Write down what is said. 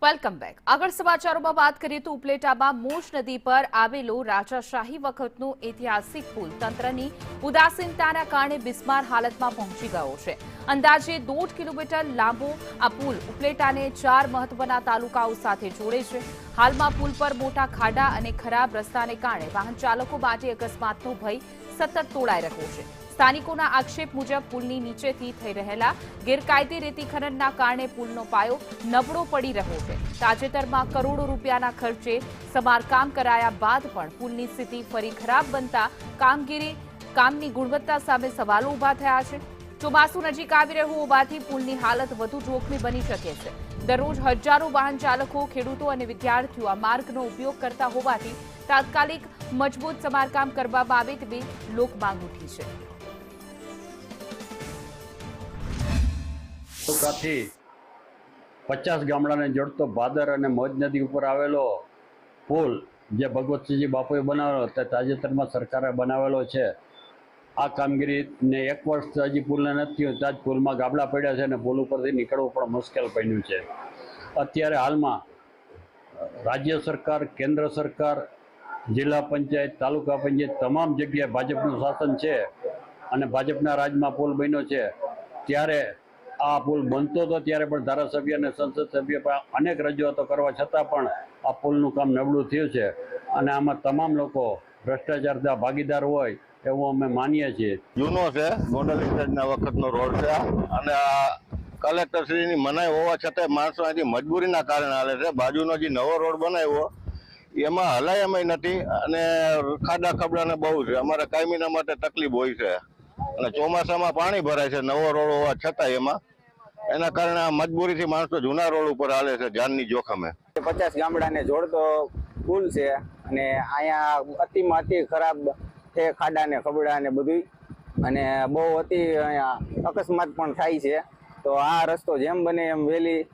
Welcome back. આગળ સમાચારોમાં વાત કરીએ તો ઉપલેટામાં મોજ નદી પર આવેલો રાજાશાહી વખતનો ઐતિહાસિક પુલ તંત્રની ઉદાસીનતાના કારણે બિસ્માર હાલતમાં પહોંચી ગયો છે। અંદાજે 1.5 કિલોમીટર લાંબો આ પુલ ઉપલેટાને 4 મહત્વના તાલુકાઓ સાથે જોડે છે। હાલમાં પુલ પર મોટા ખાડા અને ખરાબ રસ્તાને કારણે વાહન ચાલકો માટે અકસ્માતનો ભય સતત તોળાઈ રહ્યો છે। સ્થાનિકોના આક્ષેપ મુજબ પુલની નીચેથી થઈ રહેલા ગેરકાયદે રેતી ખનનના કારણે પુલનો પાયો નબળો પડી રહ્યો છે। તાજેતરમાં કરોડો રૂપિયાના ખર્ચે સમારકામ કરાયા બાદ પણ પુલની સ્થિતિ ફરી ખરાબ બનતા કામની ગુણવત્તા સામે સવાલો ઊભા થયા છે। ચોમાસું નજીક આવી રહ્યું હોવાથી પુલની હાલત વધુ જોખમી બની શકે છે। દરરોજ હજારો વાહન ચાલકો, ખેડૂતો અને વિદ્યાર્થીઓ આ માર્ગનો ઉપયોગ કરતા હોવાથી તાત્કાલિક મજબૂત સમારકામ કરવામાં આવે તેવી લોકમાંગ ઉઠી છે। તાલુકાથી 50 ગામડાને જોડતો ભાદર અને મોજ નદી ઉપર આવેલો પુલ જે ભગવતસિંહજી બાપુએ બનાવેલો તે તાજેતરમાં સરકારે બનાવેલો છે। આ કામગીરીને 1 વર્ષ હજી પુલને નથી થયું ત્યાં જ પુલમાં ગાબડા પડ્યા છે અને પુલ ઉપરથી નીકળવું પણ મુશ્કેલ બન્યું છે। અત્યારે હાલમાં રાજ્ય સરકાર, કેન્દ્ર સરકાર, જિલ્લા પંચાયત, તાલુકા પંચાયત તમામ જગ્યાએ ભાજપનું શાસન છે અને ભાજપના રાજમાં પુલ બન્યો છે। ત્યારે આ પુલ બનતો હતો ત્યારે પણ ધારાસભ્ય અને સંસદ સભ્ય પણ અનેક રજૂઆતો કરવા છતાં પણ આ પુલનું કામ નબળું થયું છે અને આમાં તમામ લોકો ભ્રષ્ટાચારના ભાગીદાર હોય એવું અમે માનીએ છીએ। જૂનો છે, મોડલ ઇન્ચાર્જના વખતનો રોડ છે અને આ કલેક્ટરશ્રીની મનાઈ હોવા છતાં માણસો અહીંથી મજબૂરીના કારણે હાલે છે। બાજુનો જે નવો રોડ બનાવ્યો એમાં હલાય એમાંય નથી અને ખાડા ખબડાને બહુ છે। અમારે કાયમીના માટે તકલીફ હોય છે અને ચોમાસામાં પાણી ભરાય છે નવો રોડ હોવા છતાં એના કારણે આ મજબૂરીથી માણસો જૂના રોડ ઉપર હાલે છે જાનની જોખમે। 50 ગામડાને જોડતો પુલ છે અને અહીંયા અતિમાં અતિ ખરાબ છે, ખાડા ને ખબડા ને બધું અને બહુ અતિ અહીંયા અકસ્માત પણ થાય છે। તો આ રસ્તો જેમ બને એમ વહેલી